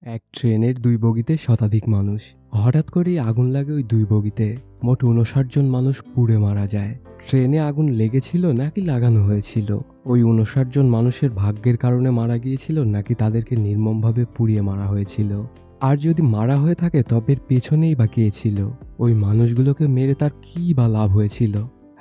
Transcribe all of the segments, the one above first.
এক ট্রেনের দুই বগিতে শতাধিক মানুষ। হঠাৎ করেই আগুন লাগে ওই দুই বগিতে। মোট ৫৯ জন মানুষ পুড়ে মারা যায়। ট্রেনে আগুন লেগেছিল নাকি লাগানো হয়েছিল? ওই ৫৯ জন মানুষের ভাগ্যের কারণে মারা গিয়েছিল নাকি তাদেরকে নির্মমভাবে পুড়িয়ে মারা হয়েছিল? আর যদি মারা হয়ে থাকে তবে এর পেছনেই বা কে ছিল? ওই মানুষগুলোকে মেরে তার কী বা লাভ হয়েছিল?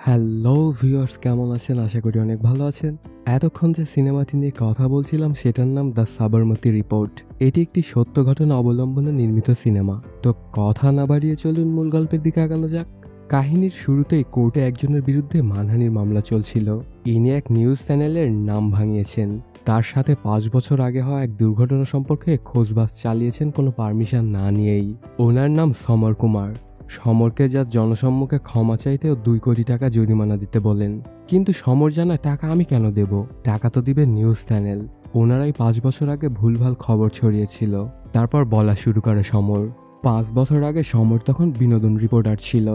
হ্যালো ভিউয়ার্স, কেমন আছেন? আশা করি অনেক ভালো আছেন। এতক্ষণ যে সিনেমাটি নিয়ে কথা বলছিলাম সেটার নাম দ্য সাবরমতি রিপোর্ট। এটি একটি সত্য ঘটনা অবলম্বনে নির্মিত সিনেমা। তো কথা না বাড়িয়ে চলুন মূল গল্পের দিকে আগানো যাক। কাহিনীর শুরুতেই কোর্টে একজনের বিরুদ্ধে মানহানির মামলা চলছিল। ইনি এক নিউজ চ্যানেলের নাম ভাঙিয়েছেন। তার সাথে ৫ বছর আগে হওয়া এক দুর্ঘটনা সম্পর্কে খোঁজবাজ চালিয়েছেন কোনো পারমিশন না নিয়েই। ওনার নাম সমর কুমার। সমরকে যার জনসম্মুখে ক্ষমা চাইতেও ২ কোটি টাকা জরিমানা দিতে বলেন। কিন্তু সমর জানায়, টাকা আমি কেন দেব? টাকা তো দিবে নিউজ চ্যানেল। ওনারাই ৫ বছর আগে ভুলভাল খবর ছড়িয়েছিল। তারপর বলা শুরু করে সমর। ৫ বছর আগে সমর তখন বিনোদন রিপোর্টার ছিল।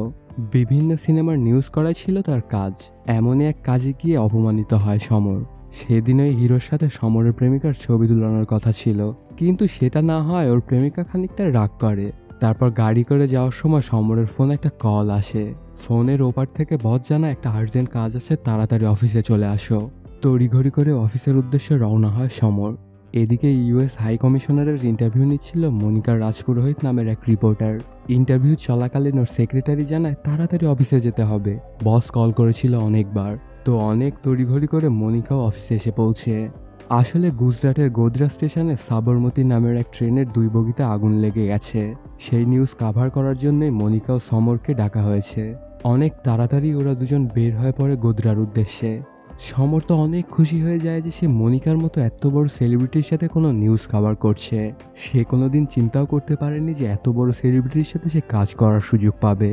বিভিন্ন সিনেমার নিউজ করাই ছিল তার কাজ। এমনই এক কাজে গিয়ে অপমানিত হয় সমর। সেদিন ওই হিরোর সাথে সমরের প্রেমিকার ছবি তুলানোর কথা ছিল, কিন্তু সেটা না হয় ওর প্রেমিকা খানিকটা রাগ করে। তারপর গাড়ি করে যাওয়ার সময় সমরের ফোনে একটা কল আসে। ফোনের ওপার থেকে বস জানায় একটা আর্জেন্ট কাজ আছে, তাড়াতাড়ি অফিসে চলে আসো। তড়িঘড়ি করে অফিসের উদ্দেশ্যে রওনা হয় সমর। এদিকে ইউএস হাই কমিশনারের ইন্টারভিউ নিচ্ছিল মনিকা রাজপুরোহিত নামের এক রিপোর্টার। ইন্টারভিউ চলাকালীন ওর সেক্রেটারি জানায় তাড়াতাড়ি অফিসে যেতে হবে। বস কল করেছিল অনেকবার, তো অনেক তড়িঘড়ি করে মনিকাও অফিসে এসে পৌঁছে। আসলে গুজরাটের গোধরা স্টেশনে সাবরমতি নামের এক ট্রেনের ২ বগিতে আগুন লেগে গেছে। সেই নিউজ কাভার করার জন্যই মনিকা ও সমরকে ডাকা হয়েছে। অনেক তাড়াতাড়ি ওরা দুজন বের হয়ে পড়ে গোধরার উদ্দেশ্যে। সমর তো অনেক খুশি হয়ে যায় যে সে মনিকার মতো এত বড় সেলিব্রিটির সাথে কোনো নিউজ কাভার করছে। সে কোনোদিন চিন্তাও করতে পারেনি যে এত বড় সেলিব্রিটির সাথে সে কাজ করার সুযোগ পাবে।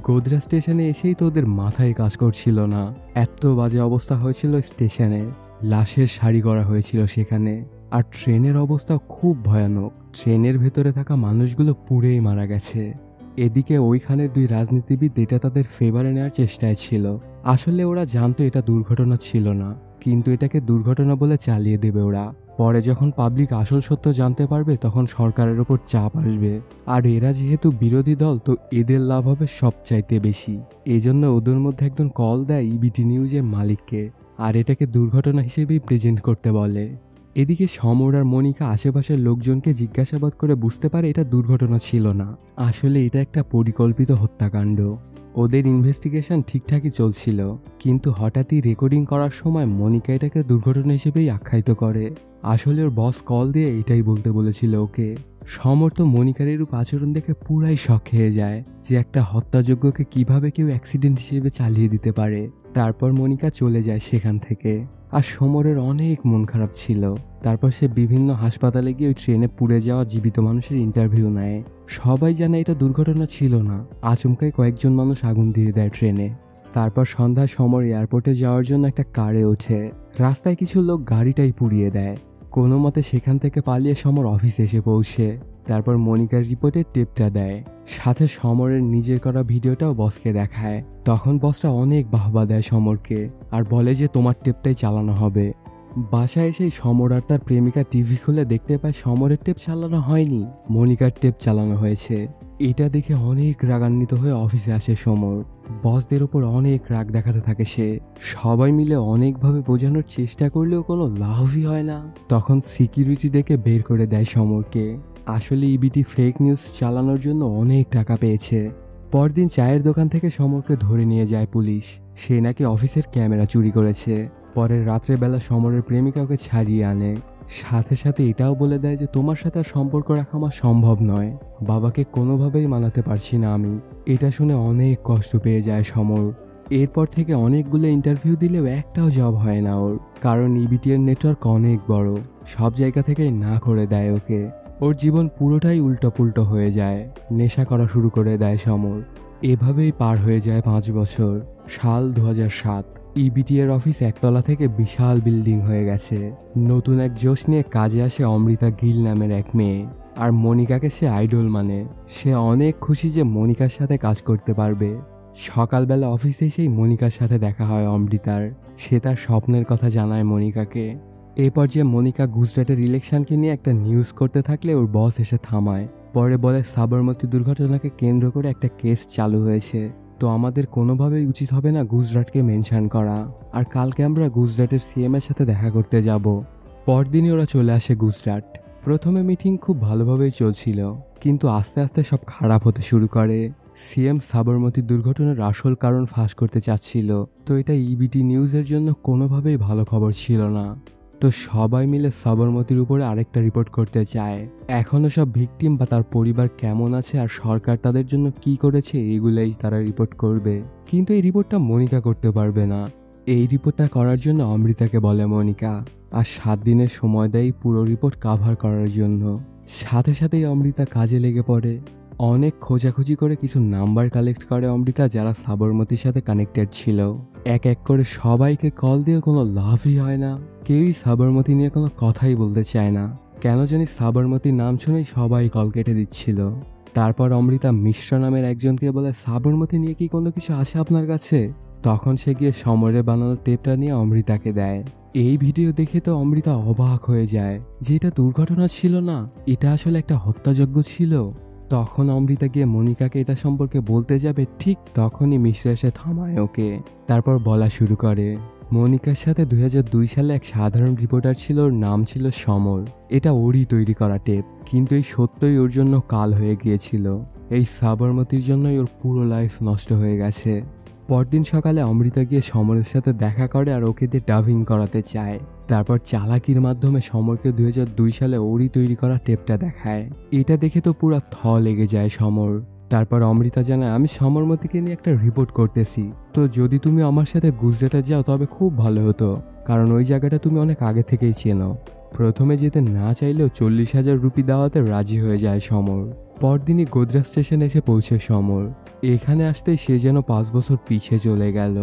গোধরা স্টেশনে এসেই তো ওদের মাথায় কাজ করছিল না। এত বাজে অবস্থা হয়েছিল স্টেশনে। লাশের সারি করা হয়েছিল সেখানে। আর ট্রেনের অবস্থা খুব ভয়ানক। ট্রেনের ভেতরে থাকা মানুষগুলো পুড়েই মারা গেছে। এদিকে ওইখানের ২ রাজনীতিবিদ এটা তাদের ফেভারে নেওয়ার চেষ্টায় ছিল। আসলে ওরা জানতো এটা দুর্ঘটনা ছিল না, কিন্তু এটাকে দুর্ঘটনা বলে চালিয়ে দেবে ওরা। পরে যখন পাবলিক আসল সত্য জানতে পারবে তখন সরকারের ওপর চাপ আসবে। আর এরা যেহেতু বিরোধী দল, তো এদের লাভ হবে সবচাইতে বেশি। এজন্য ওদের মধ্যে একজন কল দেয় ইবিটি নিউজের মালিককে, আর এটাকে দুর্ঘটনা হিসেবেই প্রেজেন্ট করতে বলে। এদিকে সমর আর মনিকা আশেপাশের লোকজনকে জিজ্ঞাসাবাদ করে বুঝতে পারে এটা দুর্ঘটনা ছিল না, আসলে এটা একটা পরিকল্পিত হত্যাকাণ্ড। ওদের ইনভেস্টিগেশন ঠিকঠাকই চলছিল, কিন্তু হঠাৎই রেকর্ডিং করার সময় মনিকা এটাকে দুর্ঘটনা হিসেবেই আখ্যায়িত করে। আসলে ওর বস কল দিয়ে এটাই বলতে বলেছিল ওকে। সমর তো মনিকার এরূপ আচরণ দেখে পুরাই শক খেয়ে যায় যে একটা হত্যাযজ্ঞকে কিভাবে কেউ অ্যাক্সিডেন্ট হিসেবে চালিয়ে দিতে পারে। তারপর মনিকা চলে যায় সেখান থেকে। আর সমরের অনেক মন খারাপ ছিল। তারপর সে বিভিন্ন হাসপাতালে গিয়ে ওই ট্রেনে পুড়ে যাওয়া জীবিত মানুষের ইন্টারভিউ নেয়। সবাই জানে এটা দুর্ঘটনা ছিল না। আচমকাই কয়েকজন মানুষ আগুন দিয়ে দেয় ট্রেনে। তারপর সন্ধ্যায় সমর এয়ারপোর্টে যাওয়ার জন্য একটা কারে ওঠে। রাস্তায় কিছু লোক গাড়িটাই পুড়িয়ে দেয়। কোনো মতে সেখান থেকে পালিয়ে সমর অফিসে এসে পৌঁছে। তারপর মনিকার রিপোর্টের টেপটা দেয়, সাথে সমরের নিজের করা ভিডিওটাও বসকে দেখায়। তখন বসটা অনেক বাহবা দেয় সমরকে, আর বলে যে তোমার টেপটাই চালানো হবে। বাসায় এসেই সমর আর তার প্রেমিকা টিভি খুলে দেখতে পায় সমরের টেপ চালানো হয়নি, মনিকার টেপ চালানো হয়েছে। এটা দেখে অনেক রাগান্বিত হয়ে অফিসে আসে সমর। বসদের ওপর অনেক রাগ দেখাতে থাকে সে। সবাই মিলে অনেকভাবে বোঝানোর চেষ্টা করলেও কোনো লাভই হয় না। তখন সিকিউরিটি ডেকে বের করে দেয় সমরকে। আসলে ইবিটি ফেক নিউজ চালানোর জন্য অনেক টাকা পেয়েছে। পরদিন চায়ের দোকান থেকে সমরকে ধরে নিয়ে যায় পুলিশ। সে নাকি অফিসের ক্যামেরা চুরি করেছে। পরের রাত্রেবেলা সমরের প্রেমিকা ওকে ছাড়িয়ে আনে। সাথে সাথে এটাও বলে দেয় যে তোমার সাথে আর সম্পর্ক রাখা আমার সম্ভব নয়, বাবাকে কোনোভাবেই মানাতে পারছি না আমি। এটা শুনে অনেক কষ্ট পেয়ে যায় সমর। এরপর থেকে অনেকগুলো ইন্টারভিউ দিলেও একটাও জব হয় না ওর, কারণ ইবিটির নেটওয়ার্ক অনেক বড়। সব জায়গা থেকেই না করে দেয় ওকে। ওর জীবন পুরোটাই উল্টো হয়ে যায়। নেশা করা শুরু করে দেয় সমর। এভাবেই পার হয়ে যায় ৫ বছর। সাল ২০০৭। ইবিটিএর অফিস একতলা থেকে বিশাল বিল্ডিং হয়ে গেছে। নতুন এক জোশ নিয়ে কাজে আসে অমৃতা গিল নামের এক মেয়ে। আর মনিকাকে সে আইডল মানে। সে অনেক খুশি যে মনিকার সাথে কাজ করতে পারবে। সকালবেলা অফিসে এসেই মনিকার সাথে দেখা হয় অমৃতার। সে তার স্বপ্নের কথা জানায় মনিকাকে। এই পর্যায়ে মনিকা গুজরাটের ইলেকশনকে নিয়ে একটা নিউজ করতে থাকলে ওর বস এসে থামায়। পরে বলে সাবরমতী দুর্ঘটনাকে কেন্দ্র করে একটা কেস চালু হয়েছে, তো আমাদের কোনোভাবেই উচিত হবে না গুজরাটকে মেনশন করা, আর কালকে আমরা গুজরাটের সিএম এর সাথে দেখা করতে যাব। পরদিনই ওরা চলে আসে গুজরাট। প্রথমে মিটিং খুব ভালোভাবেই চলছিল, কিন্তু আস্তে আস্তে সব খারাপ হতে শুরু করে। সিএম সাবরমতী দুর্ঘটনার আসল কারণ ফাঁস করতে চাচ্ছিল, তো এটা ইবিটি নিউজের জন্য কোনোভাবেই ভালো খবর ছিল না। তো সবাই মিলে সাবরমতীর উপরে আরেকটা রিপোর্ট করতে চায়। এখনও সব ভিকটিম বা তার পরিবার কেমন আছে আর সরকার তাদের জন্য কি করেছে এগুলাই তারা রিপোর্ট করবে, কিন্তু এই রিপোর্টটা মনিকা করতে পারবে না। এই রিপোর্টটা করার জন্য অমৃতাকে বলে মনিকা, আর 7 দিনের সময় দেয় পুরো রিপোর্ট কাভার করার জন্য। সাথে সাথেই অমৃতা কাজে লেগে পড়ে। অনেক খোঁজাখুঁজি করে কিছু নাম্বার কালেক্ট করে অমৃতা, যারা সাবরমতীর সাথে কানেক্টেড ছিল। এক এক করে সবাইকে কল দিয়ে কোনো লাভই হয় না, কেউই সাবরমতী নিয়ে কোনো কথাই বলতে চায় না। কেন জানি সাবরমতীর নাম শুনেই সবাই কল কেটে দিচ্ছিল। তারপর অমৃতা মিশ্রা নামের একজনকে বলে, সাবরমতী নিয়ে কি কোনো কিছু আছে আপনার কাছে? তখন সে গিয়ে সমরের বানানো টেপটা নিয়ে অমৃতাকে দেয়। এই ভিডিও দেখে তো অমৃতা অবাক হয়ে যায় যে এটা দুর্ঘটনা ছিল না, এটা আসলে একটা হত্যাযজ্ঞ ছিল। তখন অমৃতা গিয়ে মনিকাকে এটা সম্পর্কে বলতে যাবে, ঠিক তখনই মিশ্রা এসে থামায় ওকে। তারপর বলা শুরু করে, মনিকার সাথে 2002 সালে এক সাধারণ রিপোর্টার ছিল, ওর নাম ছিল সমর। এটা ওরই তৈরি করা টেপ, কিন্তু এই সত্যই ওর জন্য কাল হয়ে গিয়েছিল। এই সাবরমতীর জন্যই ওর পুরো লাইফ নষ্ট হয়ে গেছে। পরদিন সকালে অমৃতা গিয়ে সমরের সাথে দেখা করে আর ওকে দিয়ে ডাবিং করাতে চায়। তারপর চালাকির মাধ্যমে সমরকে 2002 সালে ওরই তৈরি করা টেপটা দেখায়। এটা দেখে তো পুরো লেগে যায় সমর। তারপর অমৃতা জানায়, আমি সমরমতীকে নিয়ে একটা রিপোর্ট করতেছি, তো যদি তুমি আমার সাথে গুজরাটে যাও তবে খুব ভালো হতো, কারণ ওই জায়গাটা তুমি অনেক আগে থেকেই চেনো। প্রথমে যেতে না চাইলেও 40,000 রুপি দেওয়াতে রাজি হয়ে যায় সমর। পরদিনই গোদরা স্টেশনে এসে পৌঁছে সমর। এখানে আসতেই সে যেন 5 বছর পিছে চলে গেল।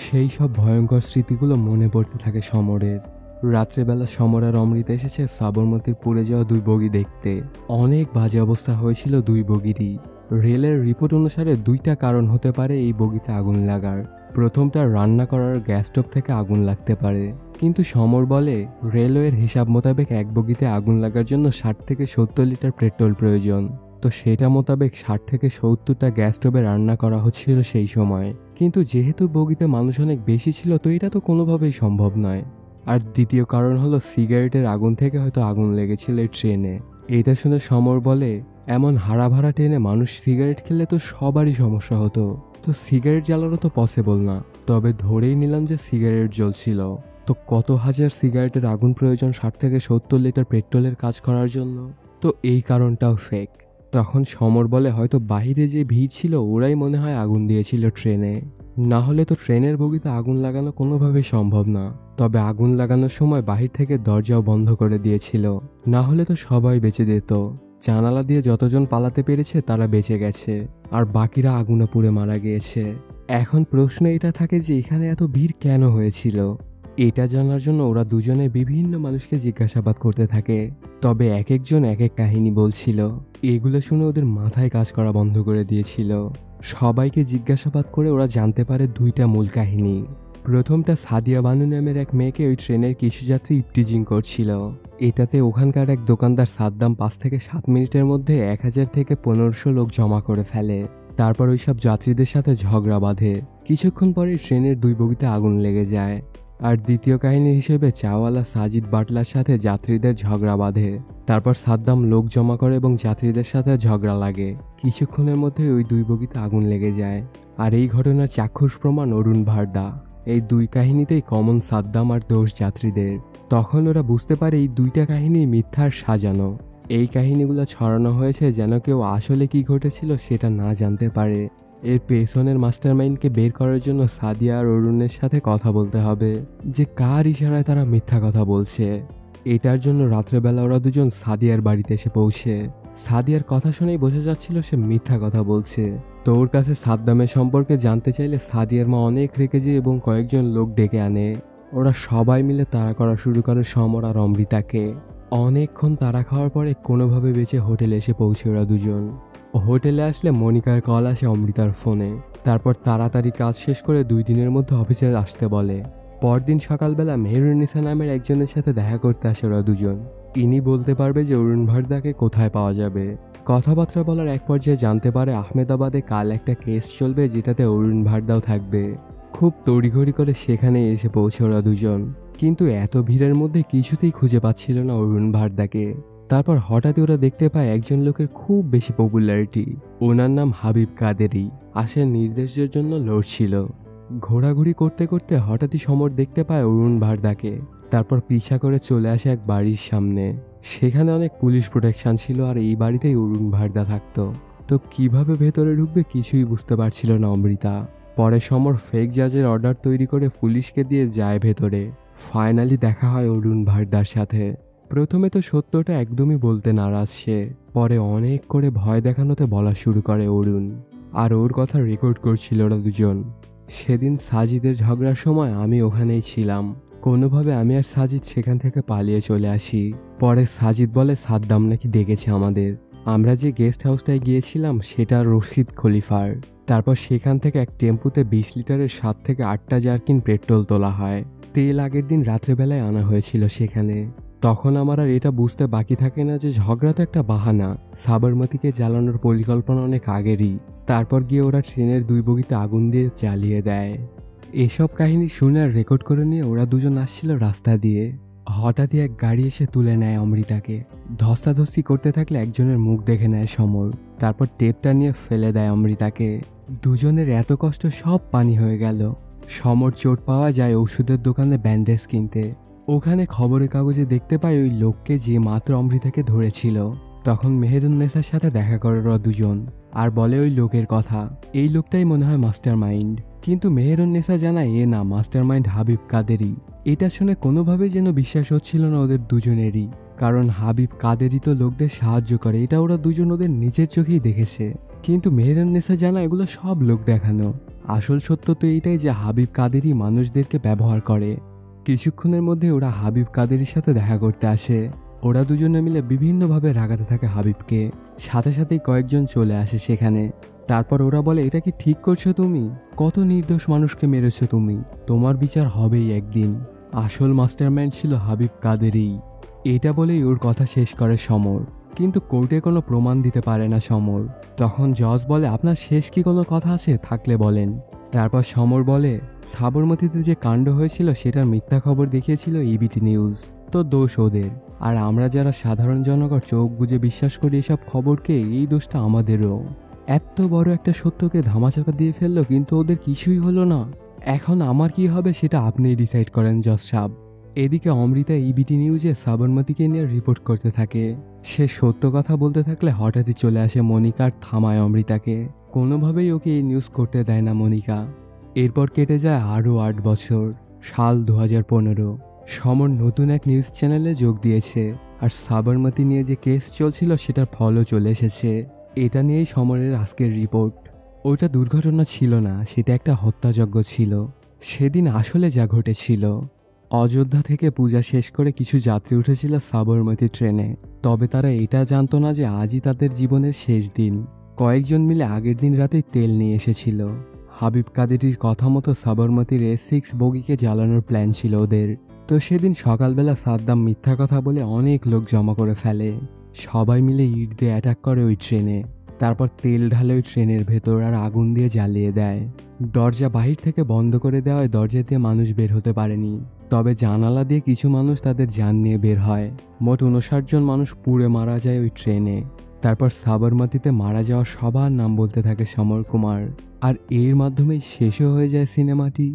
সেই সব ভয়ঙ্কর স্মৃতিগুলো মনে পড়তে থাকে সমরের। রাত্রেবেলা সমর আর অমৃতা এসেছে সাবরমতীর পুড়ে যাওয়া 2 বগি দেখতে। অনেক বাজে অবস্থা হয়েছিল 2 বগিরই। রেলের রিপোর্ট অনুসারে 2টা কারণ হতে পারে এই বগিতে আগুন লাগার। প্রথমটা, রান্না করার গ্যাস স্টোভ থেকে আগুন লাগতে পারে, কিন্তু সমর বলে রেলওয়ের হিসাব মোতাবেক এক বগিতে আগুন লাগার জন্য 60 থেকে 70 লিটার পেট্রোল প্রয়োজন। তো সেটা মোতাবেক 60 থেকে 70টা গ্যাস স্টোভে রান্না করা হচ্ছিল সেই সময়, কিন্তু যেহেতু বগিতে মানুষ অনেক বেশি ছিল তো এটা তো কোনোভাবেই সম্ভব নয়। আর দ্বিতীয় কারণ হলো সিগারেটের আগুন থেকে হয়তো আগুন লেগেছিল এই ট্রেনে। এটা শুনে সমর বলে, এমন হারাভারা ট্রেনে মানুষ সিগারেট খেলে তো সবারই সমস্যা হতো, তো সিগারেট জ্বালানো তো পসিবল না। তবে ধরেই নিলাম যে সিগারেট জ্বলছিল, তো কত হাজার সিগারেটের আগুন প্রয়োজন 60 থেকে 70 লিটার পেট্রোলের কাজ করার জন্য? তো এই কারণটাও ফেক। তখন সমর বলে, হয়তো বাইরে যে ভিড় ছিল ওরাই মনে হয় আগুন দিয়েছিল ট্রেনে, না হলে তো ট্রেনের বগিতে আগুন লাগানো কোনোভাবেই সম্ভব না। তবে আগুন লাগানোর সময় বাহির থেকে দরজাও বন্ধ করে দিয়েছিল, না হলে তো সবাই বেঁচে যেত। জানালা দিয়ে যতজন পালাতে পেরেছে তারা বেঁচে গেছে, আর বাকিরা আগুনে পুড়ে মারা গিয়েছে। এখন প্রশ্ন এটা থাকে যে এখানে এত ভিড় কেন হয়েছিল। এটা জানার জন্য ওরা দুজনে বিভিন্ন মানুষকে জিজ্ঞাসাবাদ করতে থাকে, তবে এক একজন এক এক কাহিনী বলছিল। এগুলো শুনে ওদের মাথায় কাজ করা বন্ধ করে দিয়েছিল। সবাইকে জিজ্ঞাসাবাদ করে ওরা জানতে পারে 2টা মূল কাহিনী। প্রথমটা, সাদিয়া বানু নামের এক মেয়েকে ওই ট্রেনের কিছু যাত্রী ইপটিজিং করছিল। এটাতে ওখানকার এক দোকানদার সাদ্দাম 5 থেকে 7 মিনিটের মধ্যে 1000 থেকে 1500 লোক জমা করে ফেলে। তারপর ওইসব যাত্রীদের সাথে ঝগড়া বাঁধে। কিছুক্ষণ পরে ট্রেনের 2 বগিতে আগুন লেগে যায়। আর দ্বিতীয় কাহিনী হিসেবে চাওয়ালা সাজিদ বাটলার সাথে যাত্রীদের ঝগড়া বাঁধে। তারপর সাদ্দাম লোক জমা করে এবং যাত্রীদের সাথে ঝগড়া লাগে। কিছুক্ষণের মধ্যে ওই 2 বগিতে আগুন লেগে যায়। আর এই ঘটনার চাক্ষুষ প্রমাণ অরুণ ভার্দা। এই 2 কাহিনীতেই কমন সাদ্দাম আর দোষ যাত্রীদের। তখন ওরা বুঝতে পারে এই 2টা কাহিনী মিথ্যার সাজানো। এই কাহিনীগুলো ছড়ানো হয়েছে যেন কেউ আসলে কি ঘটেছিল সেটা না জানতে পারে। এর পেছনের মাস্টারমাইন্ডকে বের করার জন্য সাদিয়া আর অরুণের সাথে কথা বলতে হবে, যে কার ইশারায় তারা মিথ্যা কথা বলছে। এটার জন্য রাত্রেবেলা ওরা দুজন সাদিয়ার বাড়িতে এসে পৌঁছে। সাদিয়ার কথা শুনেই বোঝা যাচ্ছিল সে মিথ্যা কথা বলছে। তো ওর কাছে সাদ্দামের সম্পর্কে জানতে চাইলে সাদিয়ার মা অনেক রেগে যায় এবং কয়েকজন লোক ডেকে আনে। ওরা সবাই মিলে তাড়া করা শুরু করে সমর আর অমৃতাকে। অনেকক্ষণ তাড়া খাওয়ার পরে কোনোভাবে বেঁচে হোটেলে এসে পৌঁছে ওরা দুজন। হোটেলে আসলে মনিকার কল আসে অমৃতার ফোনে। তারপর তাড়াতাড়ি কাজ শেষ করে 2 দিনের মধ্যে অফিসে আসতে বলে। পরদিন সকালবেলা মেহেরুন্নিসা নামের একজনের সাথে দেখা করতে আসে ওরা দুজন। ইনি বলতে পারবে যে অরুণ ভারদাকে কোথায় পাওয়া যাবে। কথাবার্তা বলার এক পর্যায়ে জানতে পারে আহমেদাবাদে কাল একটা কেস চলবে যেটাতে অরুণ ভারদাও থাকবে। খুব তড়িঘড়ি করে সেখানে এসে পৌঁছে ওরা দুজন, কিন্তু এত ভিড়ের মধ্যে কিছুতেই খুঁজে পাচ্ছিল না অরুণ ভারদাকে। তারপর হঠাৎই ওরা দেখতে পায় একজন লোকের খুব বেশি পপুলারিটি। ওনার নাম হাবিব কাদেরি। আসার নির্দেশের জন্য লড়ছিল। ঘোরাঘুরি করতে করতে হঠাৎই সমর দেখতে পায় অরুণ ভারদাকে। তারপর পিছা করে চলে আসে এক বাড়ির সামনে। সেখানে অনেক পুলিশ প্রোটেকশন ছিল আর এই বাড়িতেই অরুণ ভারদা থাকতো। তো কিভাবে ভেতরে ঢুকবে কিছুই বুঝতে পারছিল না অমৃতা। পরে সমর ফেক জাজের অর্ডার তৈরি করে পুলিশকে দিয়ে যায় ভেতরে। ফাইনালি দেখা হয় অরুণ ভারদার সাথে। প্রথমে তো সত্যটা একদমই বলতে নারাজ সে। পরে অনেক করে ভয় দেখানোতে বলা শুরু করে অরুণ, আর ওর কথা রেকর্ড করছিল ওরা দুজন। সেদিন সাজিদের ঝগড়ার সময় আমি ওখানেই ছিলাম। কোনোভাবে আমি আর সাজিদ সেখান থেকে পালিয়ে চলে আসি। পরে সাজিদ বলে সাদ্দাম নাকি ডেকেছে আমাদের। আমরা যে গেস্ট হাউসটায় গিয়েছিলাম সেটা রশিদ খলিফার। তারপর সেখান থেকে এক টেম্পুতে 20 লিটারের 7 থেকে 8টা জারকিন পেট্রোল তোলা হয়। তেল আগের দিন রাত্রেবেলায় আনা হয়েছিল সেখানে। তখন আমার আর এটা বুঝতে বাকি থাকে না যে ঝগড়া তো একটা বাহানা। সাবরমতীকে জ্বালানোর পরিকল্পনা অনেক আগেরই। তারপর গিয়ে ওরা ট্রেনের 2 বগিতে আগুন দিয়ে জ্বালিয়ে দেয়। এসব কাহিনী শুনে আর রেকর্ড করে নিয়ে ওরা দুজন আসছিল রাস্তা দিয়ে। হঠাৎই এক গাড়ি এসে তুলে নেয় অমৃতাকে। ধস্তাধস্তি করতে থাকলে একজনের মুখ দেখে নেয় সমর। তারপর টেপটা নিয়ে ফেলে দেয় অমৃতাকে। দুজনের এত কষ্ট সব পানি হয়ে গেল। সমর চোট পাওয়া যায় ওষুধের দোকানে ব্যান্ডেজ কিনতে। ওখানে খবরের কাগজে দেখতে পায় ওই লোককে যে মাত্র অমৃতাকে ধরেছিল। তখন মেহেরুন্নেসার সাথে দেখা করে ওরা দুজন আর বলে ওই লোকের কথা। এই লোকটাই মনে হয় মাস্টার মাইন্ড। কিন্তু মেহেরুন্নেসা জানায় এ না, মাস্টার মাইন্ড হাবিব কাদেরি। এটা শুনে কোনোভাবেই যেন বিশ্বাস হচ্ছিল না ওদের দুজনেরই, কারণ হাবিব কাদেরি তো লোকদের সাহায্য করে, এটা ওরা দুজন ওদের নিজের চোখেই দেখেছে। কিন্তু মেহেরুন্নেসা জানা এগুলো সব লোক দেখানো। আসল সত্য তো এইটাই যে হাবিব কাদেরি মানুষদেরকে ব্যবহার করে। কিছুক্ষণের মধ্যে ওরা হাবিব কাদেরির সাথে দেখা করতে আসে। ওরা দুজনে মিলে বিভিন্নভাবে রাগাতে থাকে হাবিবকে। সাথে সাথেই কয়েকজন চলে আসে সেখানে। তারপর ওরা বলে, এটা কি ঠিক করছো তুমি? কত নির্দোষ মানুষকে মেরেছো তুমি, তোমার বিচার হবেই একদিন। আসল মাস্টারমাইন্ড ছিল হাবিব কাদেরি। এটা বলেই ওর কথা শেষ করে সমর। কিন্তু কোর্টে কোনো প্রমাণ দিতে পারে না সমর। তখন জজ বলে, আপনার শেষ কি কোনো কথা আছে, থাকলে বলেন। তারপর সমর বলে, সাবরমতীতে যে কাণ্ড হয়েছিল সেটার মিথ্যা খবর দেখিয়েছিল ইবিটি নিউজ, তো দোষ ওদের। আর আমরা যারা সাধারণ জনগণ চোখ বুজে বিশ্বাস করি এসব খবরকে, এই দোষটা আমাদেরও। এত বড় একটা সত্যকে ধামাচাপা দিয়ে ফেললো কিন্তু ওদের কিছুই হলো না। এখন আমার কি হবে সেটা আপনিই ডিসাইড করেন জজ সাহেব। এদিকে অমৃতা ইবিটি নিউজে সাবরমতীকে নিয়ে রিপোর্ট করতে থাকে। সে সত্য কথা বলতে থাকলে হঠাৎই চলে আসে মনিকা আর থামায় অমৃতাকে। কোনোভাবেই ওকে এই নিউজ করতে দেয় না মনিকা। এরপর কেটে যায় আরও 8 বছর। সাল 2015। সমর নতুন এক নিউজ চ্যানেলে যোগ দিয়েছে। আর সাবরমতী নিয়ে যে কেস চলছিল সেটার ফলও চলে এসেছে। এটা নিয়েই সমরের আজকের রিপোর্ট। ওটা দুর্ঘটনা ছিল না, সেটা একটা হত্যাযজ্ঞ ছিল। সেদিন আসলে যা ঘটেছিল, অযোধ্যা থেকে পূজা শেষ করে কিছু যাত্রী উঠেছিল সাবরমতী ট্রেনে। তবে তারা এটা জানতো না যে আজই তাদের জীবনের শেষ দিন। কয়েকজন মিলে আগের দিন রাতেই তেল নিয়ে এসেছিল। হাবিব কাদেরির কথা মতো সাবরমতীর A6 বগিকে জ্বালানোর প্ল্যান ছিল ওদের। তো সেদিন সকালবেলা সাদ্দাম মিথ্যা কথা বলে অনেক লোক জমা করে ফেলে। সবাই মিলে ইট দিয়ে অ্যাটাক করে ওই ট্রেনে। তারপর তেল ঢালে ওই ট্রেনের ভেতর আর আগুন দিয়ে জ্বালিয়ে দেয়। দরজা বাহির থেকে বন্ধ করে দেওয়ায় দরজা দিয়ে মানুষ বের হতে পারেনি। তবে জানালা দিয়ে কিছু মানুষ তাদের জান নিয়ে বের হয়। মোট 59 জন মানুষ পুড়ে মারা যায় ওই ট্রেনে। তারপর সাবরমতীতে মারা যাওয়া সবার নাম বলতে থাকে সমর কুমার। আর এর মাধ্যমেই শেষও হয়ে যায় সিনেমাটি।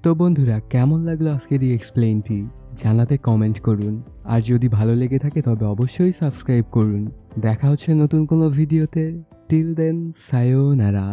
তো বন্ধুরা, কেমন লাগলো আজকের এই এক্সপ্লেইনটি জানাতে কমেন্ট করুন। আর যদি ভালো লেগে থাকে তবে অবশ্যই সাবস্ক্রাইব করুন। দেখা হচ্ছে নতুন কোনো ভিডিওতে। Till then, সায়োনারা।